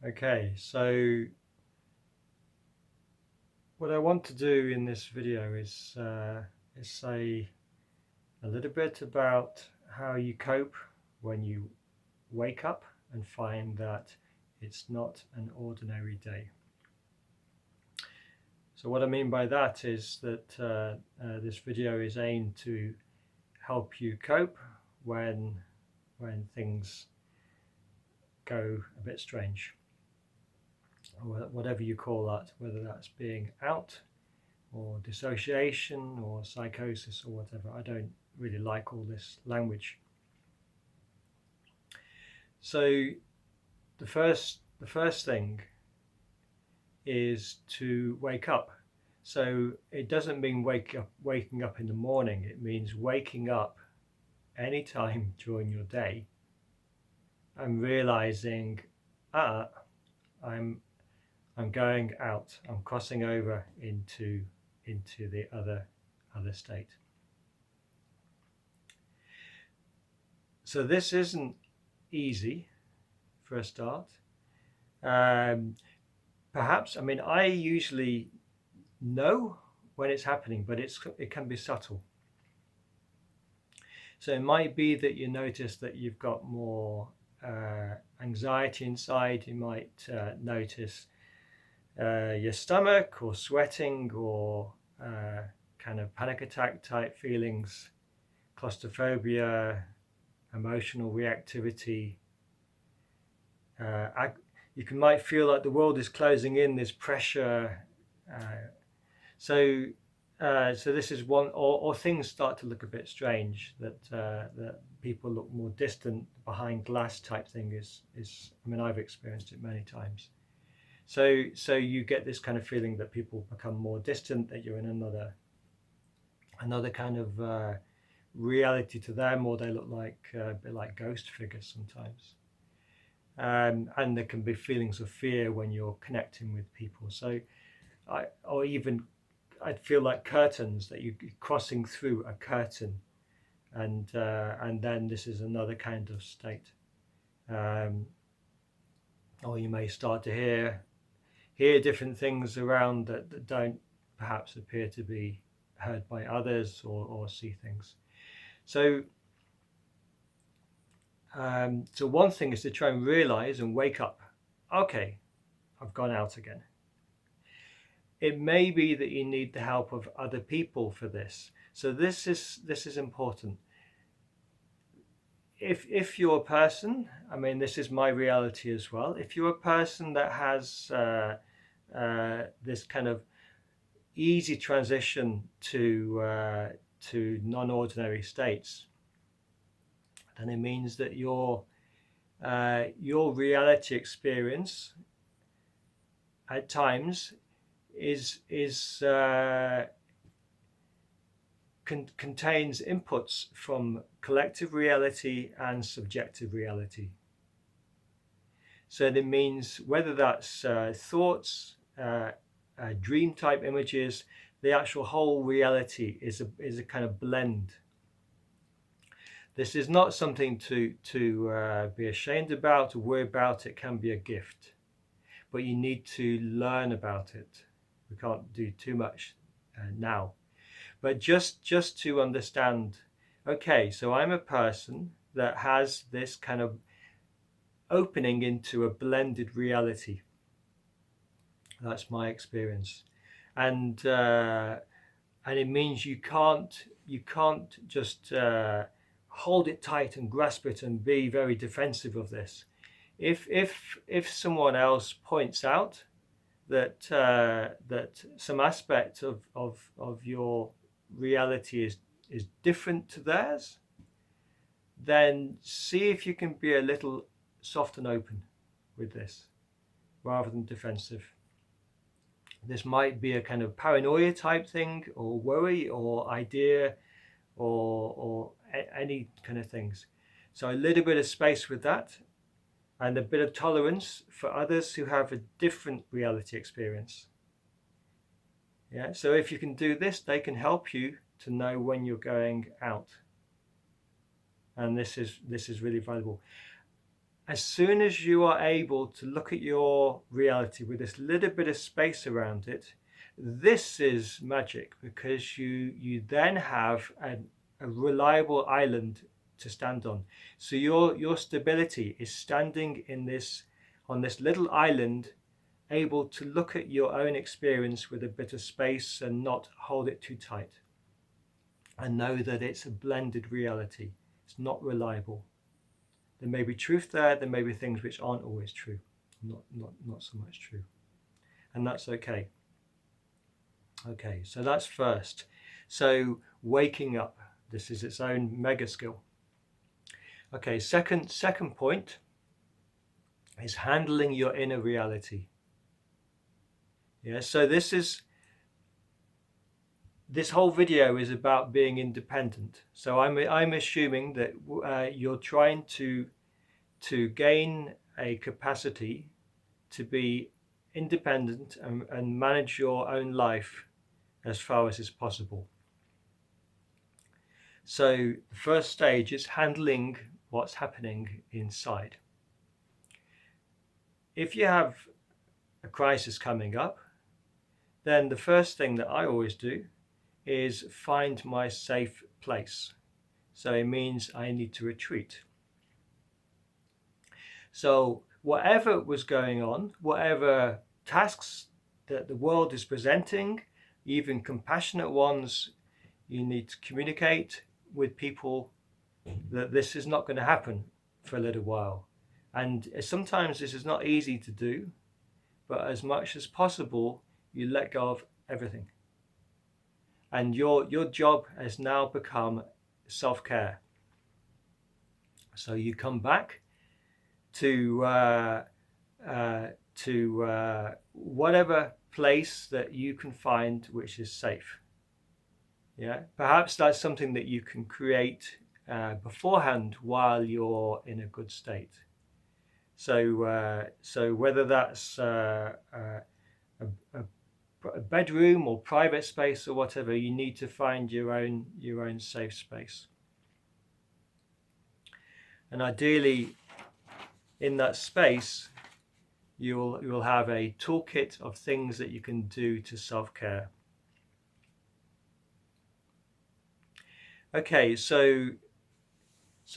Okay, so what I want to do in this video is say a little bit about how you cope when you wake up and find that it's not an ordinary day. So what I mean by that is that this video is aimed to help you cope when things go a bit strange, or whatever you call that, whether that's being out or dissociation or psychosis or whatever. I don't really like all this language. So the first thing is to wake up. So it doesn't mean waking up in the morning. It means waking up anytime during your day and realizing, I'm going out. I'm crossing over into the other state. So this isn't easy for a start. Perhaps, I mean, I usually know when it's happening, but it can be subtle. So it might be that you notice that you've got more anxiety inside. You might notice your stomach or sweating or kind of panic attack type feelings, claustrophobia, emotional reactivity. You might feel like the world is closing in, there's pressure. So this is one, or things start to look a bit strange, that people look more distant, behind glass type thing is I mean, I've experienced it many times. So you get this kind of feeling that people become more distant, that you're in another kind of reality to them, or they look like a bit like ghost figures sometimes. And there can be feelings of fear when you're connecting with people. So I'd feel like curtains, that you're crossing through a curtain, and then this is another kind of state. Or you may start to hear different things around that don't perhaps appear to be heard by others, or see things. So so one thing is to try and realize and wake up, okay, I've gone out again. It may be that you need the help of other people for this. So this is important. If you're a person, I mean, this is my reality as well. If you're a person that has this kind of easy transition to non-ordinary states, then it means that your reality experience at times contains inputs from collective reality and subjective reality. So that means whether that's thoughts, dream type images, the actual whole reality is a kind of blend. This is not something to be ashamed about or worry about. It can be a gift, but you need to learn about it. We can't do too much now, but just to understand, okay, so I'm a person that has this kind of opening into a blended reality. That's my experience, and it means you can't just hold it tight and grasp it and be very defensive of this. If someone else points out that that some aspect of your reality is different to theirs, then see if you can be a little soft and open with this rather than defensive. This might be a kind of paranoia type thing, or worry, or idea, or any kind of things. So a little bit of space with that, and a bit of tolerance for others who have a different reality experience. Yeah, so if you can do this, they can help you to know when you're going out, and this is really valuable. as soon as you are able to look at your reality with this little bit of space around it, this is magic, because you then have a reliable island to stand on. So your stability is standing on this little island, able to look at your own experience with a bit of space and not hold it too tight, and know that it's a blended reality. It's not reliable. There may be truth there. There may be things which aren't always true, not so much true, and that's okay. Okay, so that's first. So waking up, this is its own mega skill. Okay, second point is handling your inner reality. Yeah, so this whole video is about being independent. So I'm assuming that you're trying to gain a capacity to be independent and manage your own life as far as is possible. So the first stage is handling what's happening inside. If you have a crisis coming up, then the first thing that I always do is find my safe place. So it means I need to retreat. So whatever was going on, whatever tasks that the world is presenting, even compassionate ones, you need to communicate with people that this is not going to happen for a little while. And sometimes this is not easy to do, but as much as possible, you let go of everything. And your job has now become self-care. So you come back to whatever place that you can find which is safe. Yeah, perhaps that's something that you can create beforehand while you're in a good state. So whether that's a bedroom or private space or whatever, you need to find your own safe space. And ideally, in that space, you'll have a toolkit of things that you can do to self-care. Okay, so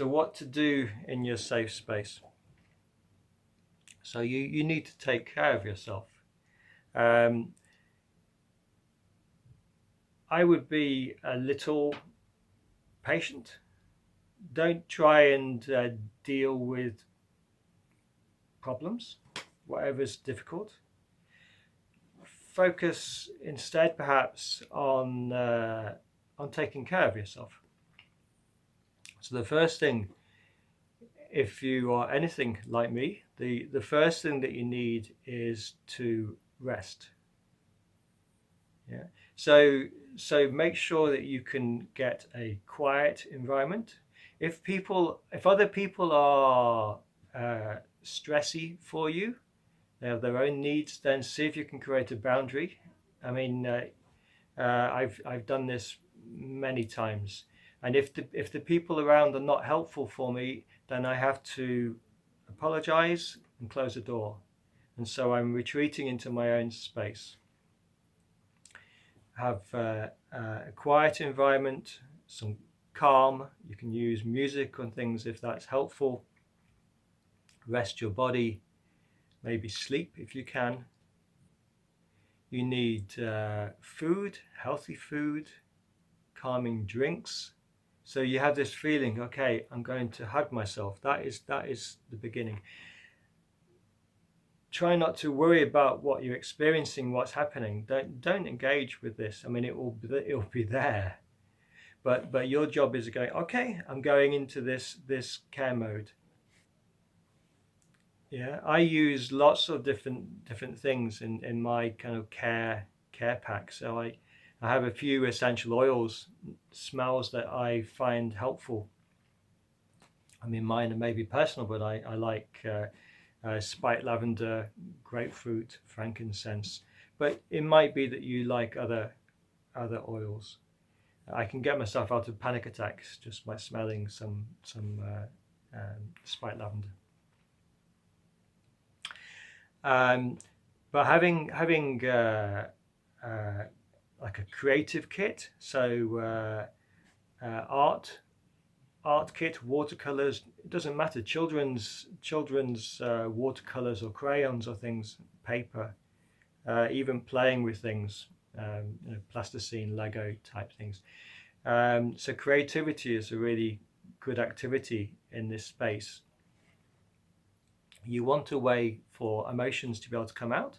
what to do in your safe space? So you need to take care of yourself. I would be a little patient. Don't try and deal with problems, whatever's difficult. Focus instead perhaps on taking care of yourself. So the first thing, if you are anything like me, the first thing that you need is to rest. Yeah. So make sure that you can get a quiet environment. If other people are stressy for you, they have their own needs, then see if you can create a boundary. I mean, I've done this many times, and if the people around are not helpful for me, then I have to apologize and close the door, and so I'm retreating into my own space. Have a quiet environment, some calm. You can use music and things if that's helpful. Rest your body, maybe sleep if you can. You need food, healthy food, calming drinks. So you have this feeling, okay, I'm going to hug myself. That is the beginning. Try not to worry about what you're experiencing, what's happening. Don't engage with this. I mean, it will be there, but your job is going, okay, I'm going into this care mode. Yeah, I use lots of different things in my kind of care pack. So I have a few essential oils, smells that I find helpful. I mean, mine are maybe personal, but I like spike lavender, grapefruit, frankincense. But it might be that you like other oils. I can get myself out of panic attacks just by smelling some spike lavender. But having like a creative kit, so art kit, watercolors, it doesn't matter, children's watercolors or crayons or things, paper, even playing with things, plasticine, Lego type things. So creativity is a really good activity in this space. You want a way for emotions to be able to come out,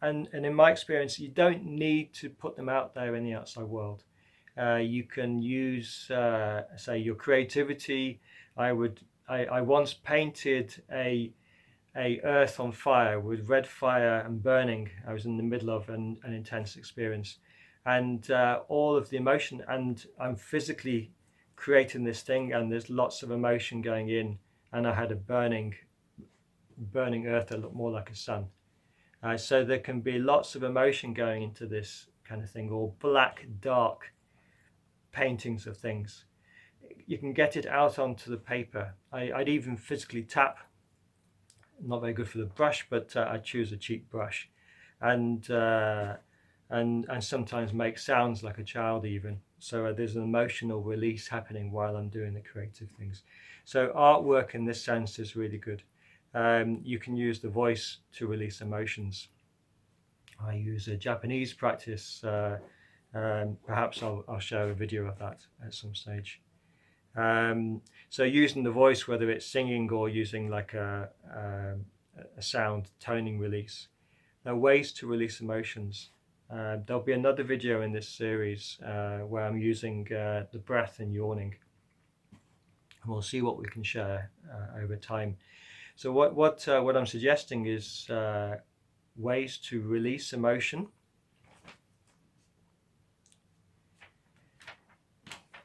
and in my experience, you don't need to put them out there in the outside world. You can use, say, your creativity. I once painted a earth on fire with red fire and burning. I was in the middle of an intense experience, and all of the emotion, and I'm physically creating this thing, and there's lots of emotion going in, and I had a burning earth that looked more like a sun. So there can be lots of emotion going into this kind of thing, or black, dark paintings of things. You can get it out onto the paper. I'd even physically tap. Not very good for the brush, but I choose a cheap brush, and sometimes make sounds like a child even. So there's an emotional release happening while I'm doing the creative things. So artwork in this sense is really good. You can use the voice to release emotions. I use a Japanese practice. Perhaps I'll share a video of that at some stage. So using the voice, whether it's singing or using like a sound toning release, there are ways to release emotions. There'll be another video in this series where I'm using the breath and yawning, and we'll see what we can share over time. So what I'm suggesting is ways to release emotion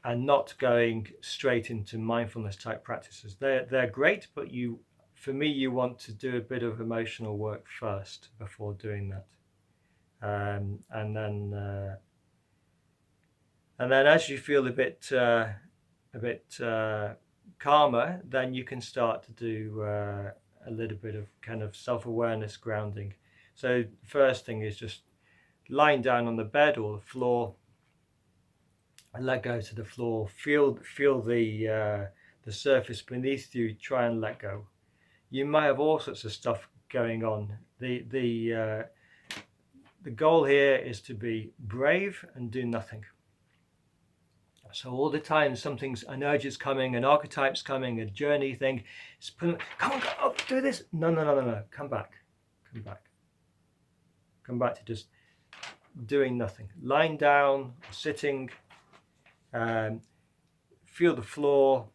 and not going straight into mindfulness type practices. They're great, but for me, you want to do a bit of emotional work first before doing that, and then as you feel a bit calmer, then you can start to do a little bit of kind of self-awareness grounding. So the first thing is just lying down on the bed or the floor, and let go to the floor. Feel the surface beneath you. Try and let go. You might have all sorts of stuff going on. The goal here is to be brave and do nothing. So all the time an urge is coming, an archetype's coming, a journey thing. Come on, go up, do this. No. Come back to just doing nothing. Lying down, sitting. Feel the floor.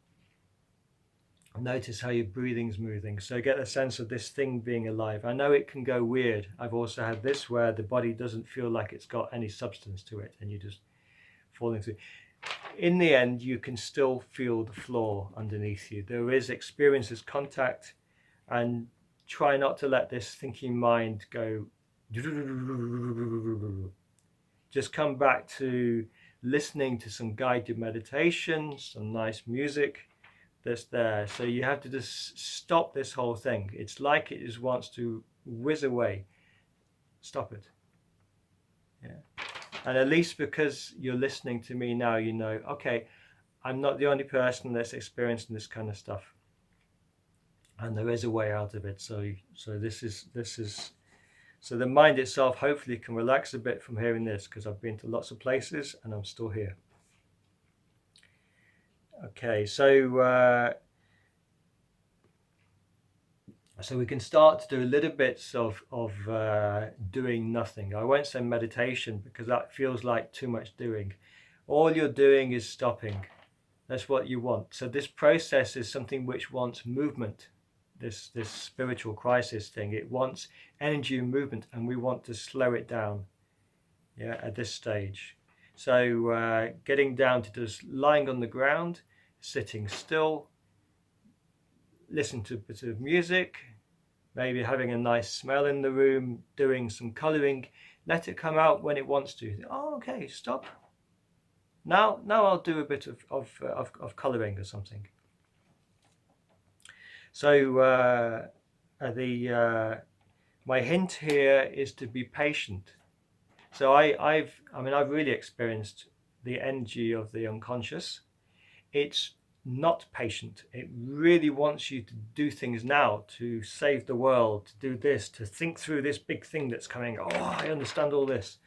Notice how your breathing's moving. So get a sense of this thing being alive. I know it can go weird. I've also had this where the body doesn't feel like it's got any substance to it, and you just falling through. In the end, you can still feel the floor underneath you. There is experiences, contact, and try not to let this thinking mind go. Just come back to listening to some guided meditation, some nice music that's there. So you have to just stop this whole thing. It's like it just wants to whiz away. Stop it. Yeah. And at least because you're listening to me now, you know, okay, I'm not the only person that's experiencing this kind of stuff, and there is a way out of it. So this is so the mind itself hopefully can relax a bit from hearing this, because I've been to lots of places and I'm still here. Okay, so we can start to do a little bits of doing nothing. I won't say meditation, because that feels like too much doing. All you're doing is stopping. That's what you want. So this process is something which wants movement. This spiritual crisis thing, it wants energy and movement, and we want to slow it down. Yeah, at this stage. So getting down to just lying on the ground, sitting still, listen to a bit of music, maybe having a nice smell in the room, doing some colouring. Let it come out when it wants to. Oh, okay, stop. Now I'll do a bit of colouring or something. So my hint here is to be patient. So I've really experienced the energy of the unconscious. It's not patient. It really wants you to do things now, to save the world, to do this, to think through this big thing that's coming. Oh, I understand all this.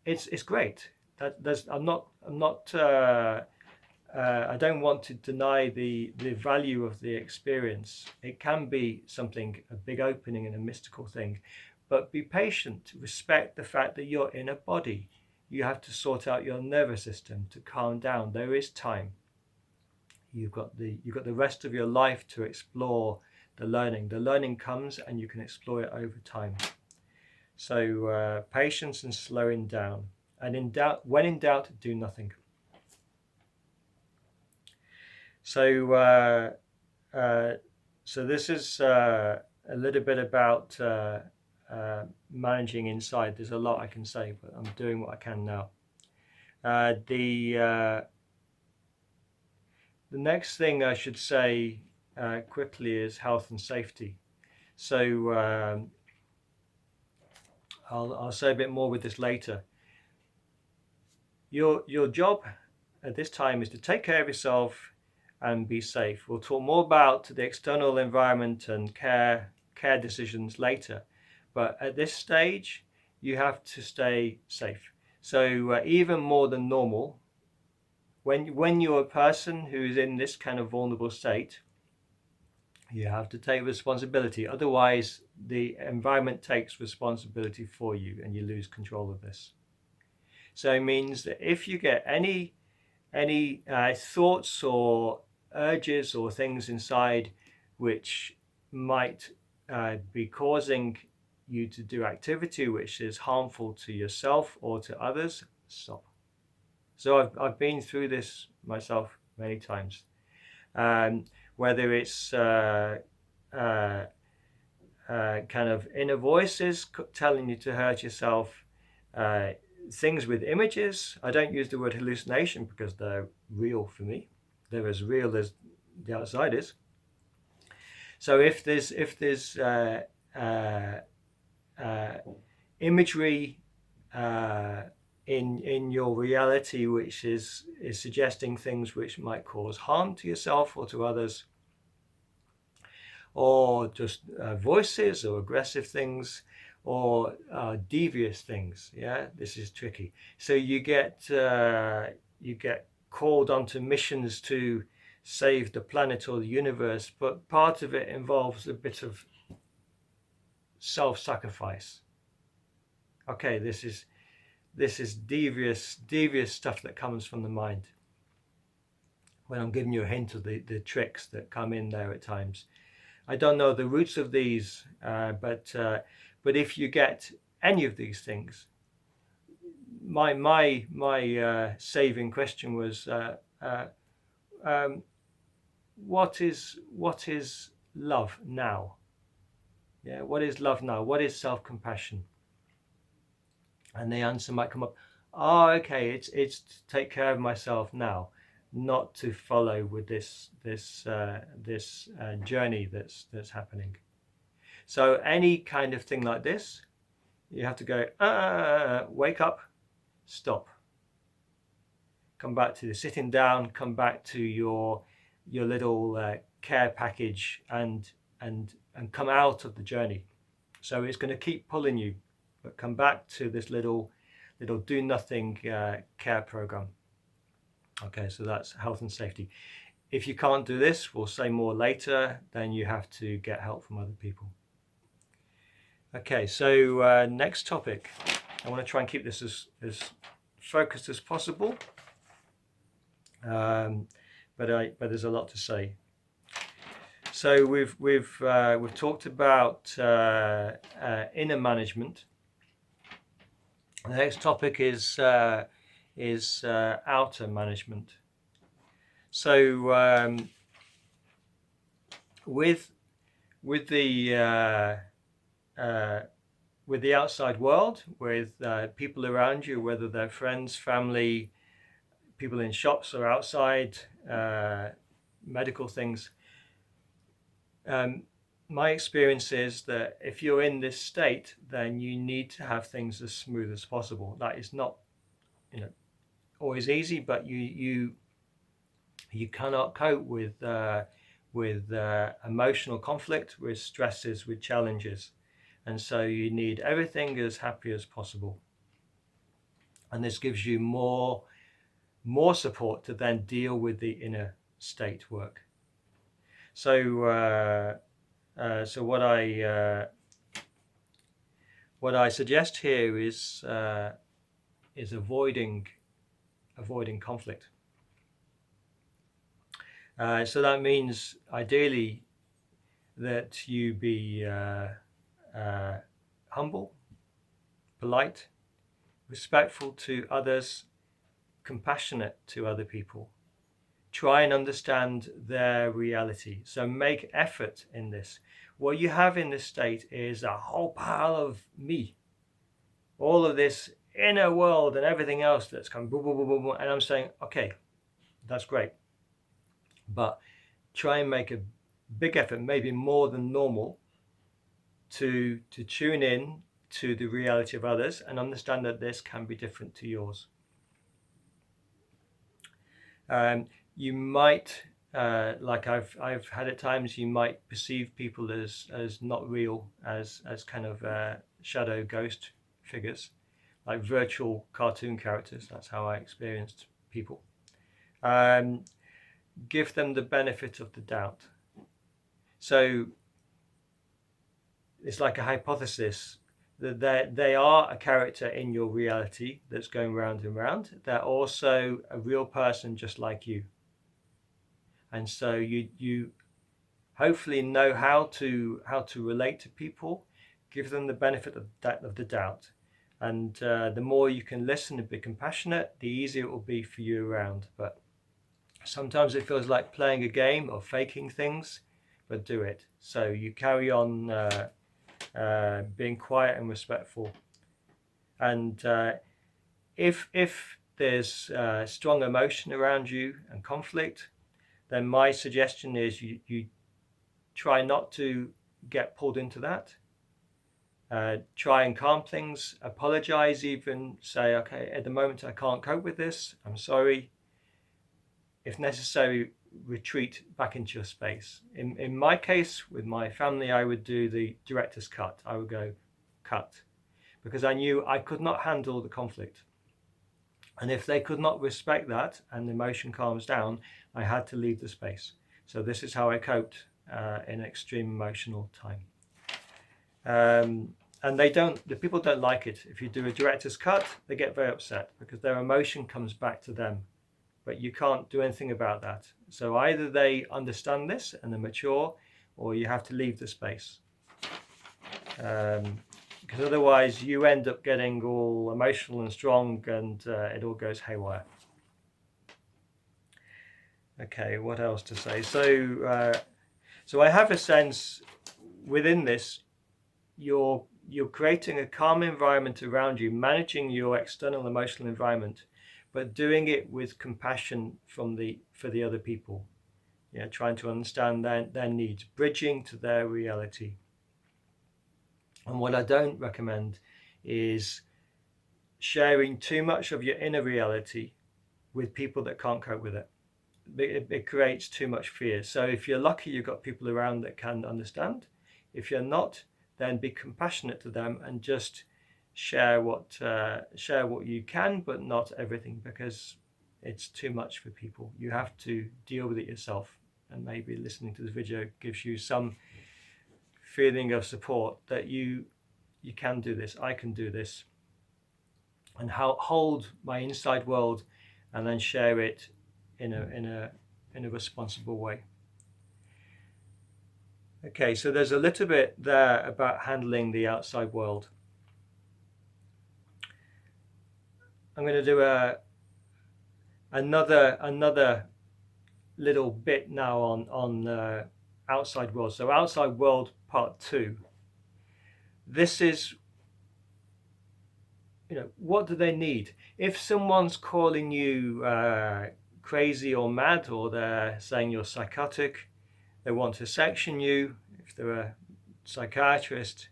It's great. I don't want to deny the value of the experience. It can be something, a big opening and a mystical thing, but be patient. Respect the fact that you're in a body. You have to sort out your nervous system to calm down. There is time. You've got the rest of your life to explore the learning. The learning comes and you can explore it over time. So patience and slowing down. And when in doubt, do nothing. So this is a little bit about managing inside. There's a lot I can say, but I'm doing what I can now. The next thing I should say quickly is health and safety. So I'll say a bit more with this later. Your job at this time is to take care of yourself and be safe. We'll talk more about the external environment and care decisions later, but at this stage you have to stay safe. So even more than normal, when you're a person who's in this kind of vulnerable state, you have to take responsibility. Otherwise, the environment takes responsibility for you and you lose control of this. So it means that if you get any thoughts or urges or things inside which might be causing you to do activity which is harmful to yourself or to others, stop. So I've been through this myself many times. Whether it's kind of inner voices telling you to hurt yourself, things with images. I don't use the word hallucination because they're real for me. They're as real as the outside is. So if there's imagery in your reality which is suggesting things which might cause harm to yourself or to others, or just voices or aggressive things or devious things, this is tricky. So you get called onto missions to save the planet or the universe, but part of it involves a bit of self-sacrifice. Okay, this is devious stuff that comes from the mind. When I'm giving you a hint of the tricks that come in there at times, I don't know the roots of these, but if you get any of these things, my saving question was, what is love now? Yeah, what is love now? What is self-compassion? And the answer might come up, okay, it's to take care of myself now, not to follow with this journey that's happening. So any kind of thing like this, you have to go, wake up, stop, come back to the sitting down, come back to your little care package, and come out of the journey. So it's going to keep pulling you, but come back to this little do nothing care program. Okay, so that's health and safety. If you can't do this, we'll say more later, then you have to get help from other people. Okay, so next topic. I want to try and keep this as focused as possible, but there's a lot to say. So we've talked about inner management. The next topic is outer management. So with the outside world, with people around you, whether they're friends, family, people in shops or outside, medical things, my experience is that if you're in this state, then you need to have things as smooth as possible. That is not, always easy, but you cannot cope with emotional conflict, with stresses, with challenges, and so you need everything as happy as possible. And this gives you more support to then deal with the inner state work. So so what I suggest here is avoiding conflict. So that means ideally that you be humble, polite, respectful to others, compassionate to other people. Try and understand their reality. So make effort in this. What you have in this state is a whole pile of me. All of this inner world and everything else that's come boom, boom, boom, boom, boom. And I'm saying, okay, that's great. But try and make a big effort, maybe more than normal, to tune in to the reality of others and understand that this can be different to yours. You might, like I've had at times, you might perceive people as not real, as kind of shadow ghost figures, like virtual cartoon characters. That's how I experienced people. Give them the benefit of the doubt. So it's like a hypothesis that they are a character in your reality that's going round and round. They're also a real person just like you. And so you hopefully know how to relate to people, give them the benefit of the doubt. And the more you can listen and be compassionate, the easier it will be for you around. But sometimes it feels like playing a game or faking things, but do it. So you carry on being quiet and respectful. And if there's strong emotion around you and conflict, then my suggestion is you try not to get pulled into that. Try and calm things, apologize, even say, okay, at the moment I can't cope with this, I'm sorry. If necessary, retreat back into your space. In my case, with my family, I would do the director's cut. I would go cut, because I knew I could not handle the conflict. And if they could not respect that and the emotion calms down, I had to leave the space. So this is how I coped in extreme emotional time. And the people don't like it. If you do a director's cut, they get very upset because their emotion comes back to them. But you can't do anything about that. So either they understand this and they're mature, or you have to leave the space. Because otherwise you end up getting all emotional and strong, and it all goes haywire. Okay, what else to say? So I have a sense within this, you're creating a calm environment around you, managing your external emotional environment, but doing it with compassion for the other people. Trying to understand their needs, bridging to their reality. And what I don't recommend is sharing too much of your inner reality with people that can't cope with it. It creates too much fear. So if you're lucky, you've got people around that can understand. If you're not, then be compassionate to them and just share what you can, but not everything, because it's too much for people. You have to deal with it yourself, and maybe listening to this video gives you some feeling of support that you can do this. I can do this, and hold my inside world, and then share it in a responsible way. Okay, so there's a little bit there about handling the outside world. I'm going to do another little bit now on outside world. So outside world part 2. This is, what do they need? If someone's calling you crazy or mad, or they're saying you're psychotic, they want to section you, if they're a psychiatrist,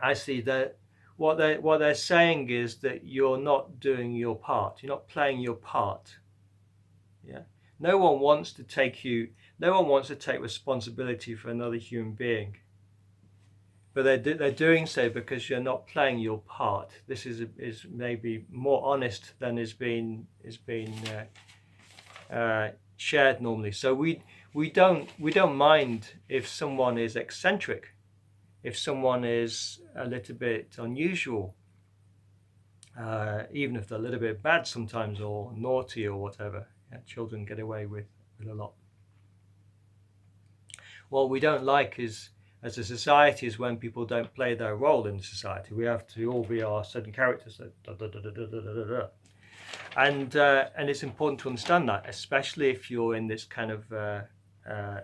I see that what they're saying is that you're not doing your part. You're not playing your part. Yeah. No one wants to take responsibility for another human being. But they're doing so because you're not playing your part. This is maybe more honest than is being shared normally. So we don't mind if someone is eccentric, if someone is a little bit unusual, even if they're a little bit bad sometimes or naughty or whatever. Yeah, children get away with a lot. What we don't like is, as a society, is when people don't play their role in society. We have to all be our certain characters. And it's important to understand that, especially if you're in this kind of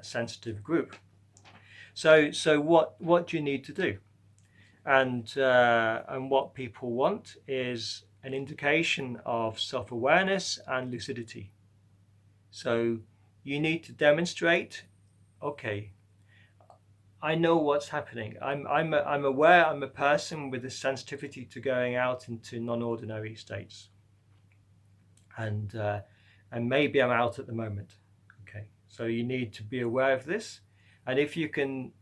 sensitive group. So what do you need to do? And what people want is an indication of self-awareness and lucidity. So you need to demonstrate, okay, I know what's happening. I'm aware. I'm a person with a sensitivity to going out into non-ordinary states, and maybe I'm out at the moment. Okay, so you need to be aware of this, and if you can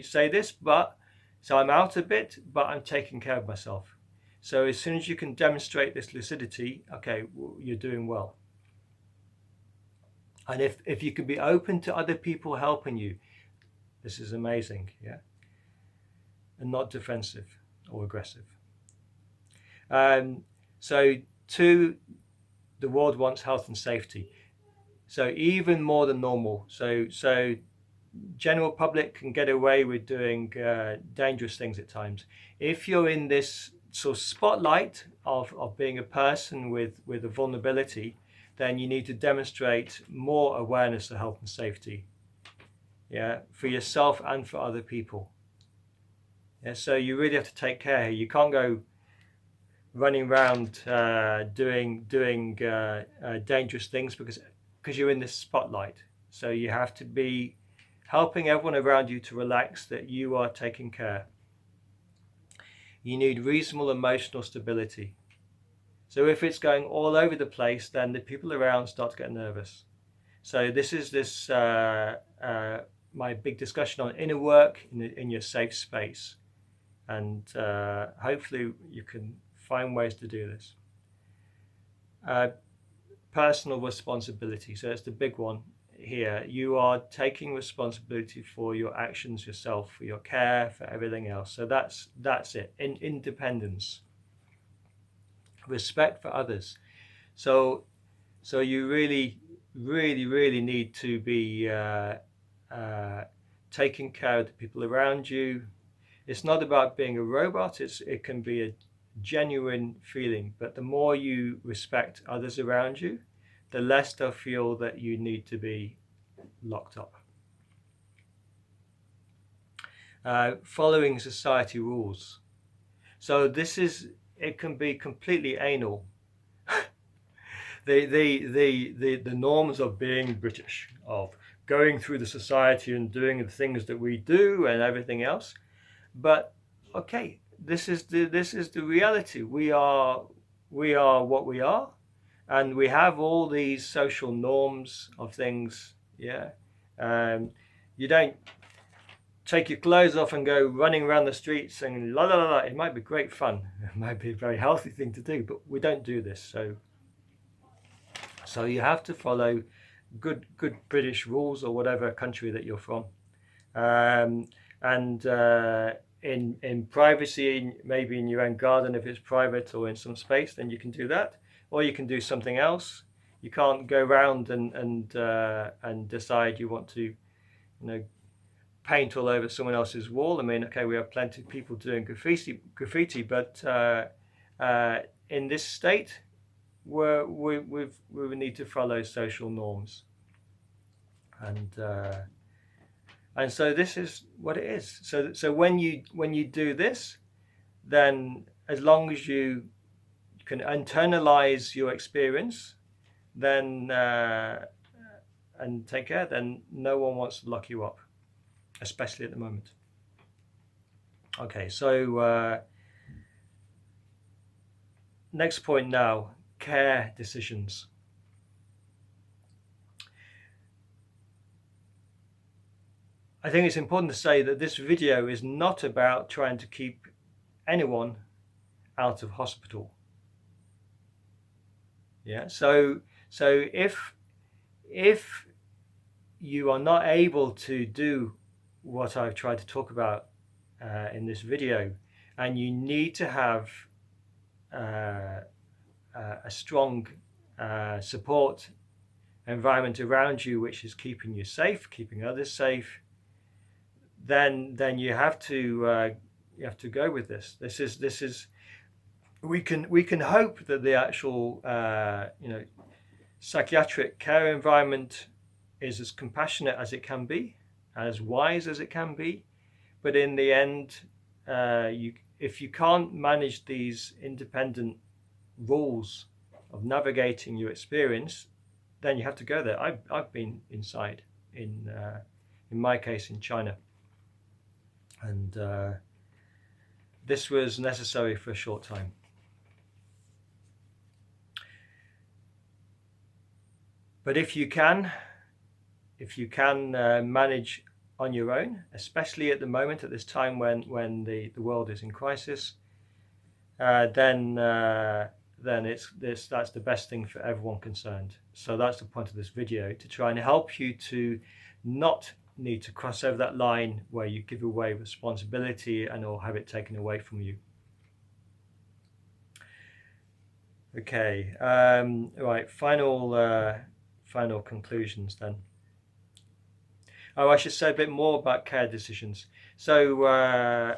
say this, but so I'm out a bit, but I'm taking care of myself. So as soon as you can demonstrate this lucidity, okay, you're doing well. And if you can be open to other people helping you, this is amazing, yeah? And not defensive or aggressive. So 2, the world wants health and safety. So even more than normal. So general public can get away with doing dangerous things at times. If you're in this sort of spotlight of being a person with a vulnerability, then you need to demonstrate more awareness of health and safety, yeah, for yourself and for other people. Yeah, so you really have to take care here. You can't go running around doing dangerous things because you're in this spotlight. So you have to be helping everyone around you to relax that you are taking care. You need reasonable emotional stability. So if it's going all over the place, then the people around start to get nervous. So this is my big discussion on inner work in your safe space. And hopefully you can find ways to do this. Personal responsibility. So it's the big one here. You are taking responsibility for your actions yourself, for your care, for everything else. So that's it. Independence. Respect for others. So you really need to be taking care of the people around you. It's not about being a robot. It can be a genuine feeling, but the more you respect others around you, the less they'll feel that you need to be locked up. Following society rules. So it can be completely anal. The norms of being British, of going through the society and doing the things that we do and everything else. But okay, this is the reality. We are what we are, and we have all these social norms of things. Yeah, you don't take your clothes off and go running around the streets singing la la la la. It might be great fun. It might be a very healthy thing to do, but we don't do this. So you have to follow good British rules or whatever country that you're from, in privacy, maybe in your own garden if it's private, or in some space, then you can do that, or you can do something else. You can't go around and decide you want to, paint all over someone else's wall. I mean, okay, we have plenty of people doing graffiti, but in this state, we need to follow social norms, and so this is what it is. So when you do this, then as long as you can internalize your experience, then and take care, then no one wants to lock you up, especially at the moment. Okay, so next point now, care decisions. I think it's important to say that this video is not about trying to keep anyone out of hospital. Yeah, so if you are not able to do what I've tried to talk about in this video, and you need to have a strong support environment around you which is keeping you safe, keeping others safe, then you have to go with this. This is we can hope that the actual psychiatric care environment is as compassionate as it can be, as wise as it can be, but in the end, if you can't manage these independent rules of navigating your experience, then you have to go there. I've been inside in my case in China, and this was necessary for a short time. But if you can manage on your own, especially at the moment, at this time when the world is in crisis, then that's the best thing for everyone concerned. So that's the point of this video, to try and help you to not need to cross over that line where you give away responsibility and or have it taken away from you. Okay, right, final conclusions then. Oh, I should say a bit more about care decisions. So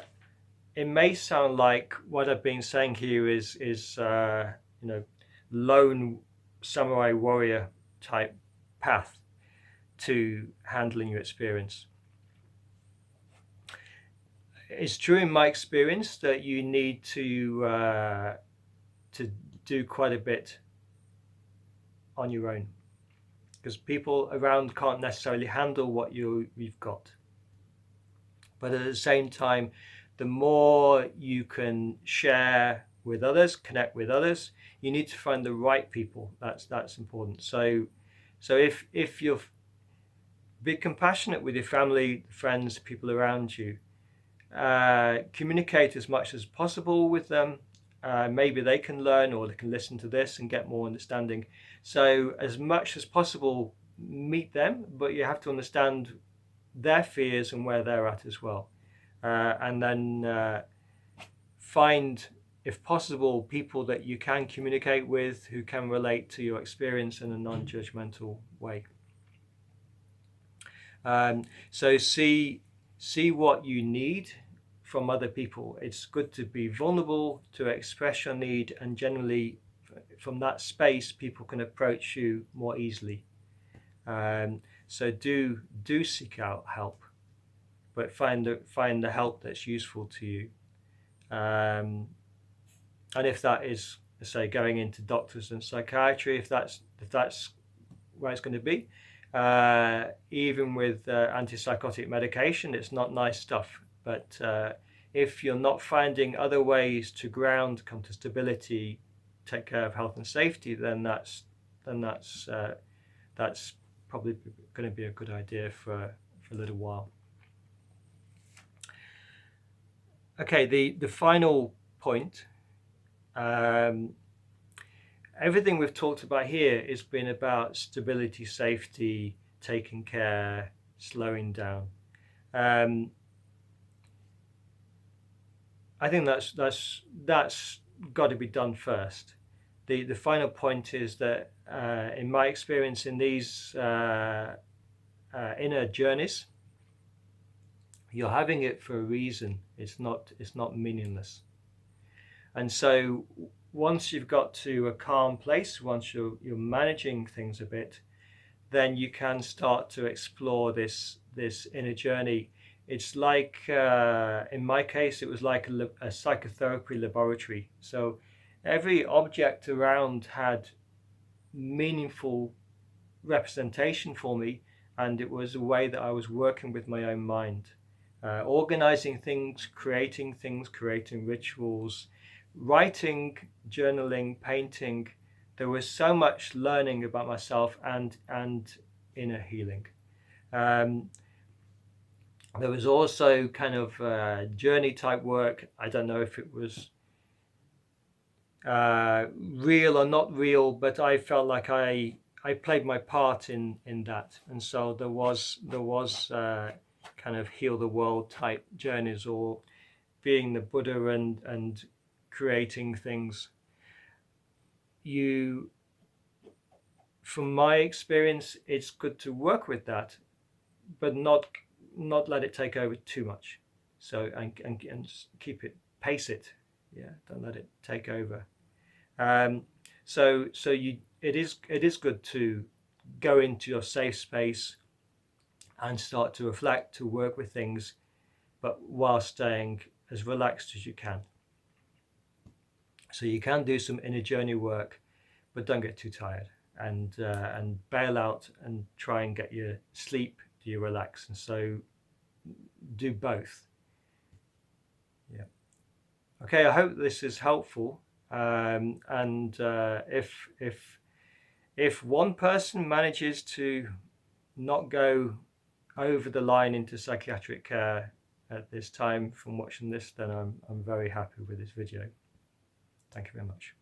it may sound like what I've been saying here is lone samurai warrior type path to handling your experience. It's true in my experience that you need to do quite a bit on your own, because people around can't necessarily handle what you've got. But at the same time, the more you can share with others, connect with others, you need to find the right people. That's important. So if you're be compassionate with your family, friends, people around you, communicate as much as possible with them. Maybe they can learn, or they can listen to this and get more understanding. So as much as possible, meet them, but you have to understand their fears and where they're at as well. And then find, if possible, people that you can communicate with who can relate to your experience in a non-judgmental way. So see what you need from other people. It's good to be vulnerable, to express your need, and generally from that space people can approach you more easily. So do seek out help, but find the help that's useful to you. And if that is, say, going into doctors and psychiatry, if that's where it's going to be, even with antipsychotic medication, it's not nice stuff. But if you're not finding other ways to ground, come to stability, take care of health and safety, then that's probably going to be a good idea for a little while. Okay, the final point. Everything we've talked about here has been about stability, safety, taking care, slowing down. I think that's got to be done first. The final point is that in my experience in these inner journeys, you're having it for a reason. It's not meaningless. And so once you've got to a calm place, once you're managing things a bit, then you can start to explore this inner journey. It's like, in my case, it was like a psychotherapy laboratory. So every object around had meaningful representation for me, and it was a way that I was working with my own mind, organizing things, creating rituals, writing, journaling, painting. There was so much learning about myself and inner healing. There was also kind of journey type work. I don't know if it was real or not real, but I felt like I played my part in that, and so there was kind of heal the world type journeys, or being the Buddha and creating things. From my experience, it's good to work with that, but not let it take over too much. So and keep it, pace it. Yeah, don't let it take over. So it is good to go into your safe space and start to reflect, to work with things, but while staying as relaxed as you can. So you can do some inner journey work, but don't get too tired, and bail out and try and get your sleep, do you relax, and so do both. Yeah. Okay, I hope this is helpful. And if one person manages to not go over the line into psychiatric care at this time from watching this, then I'm very happy with this video. Thank you very much.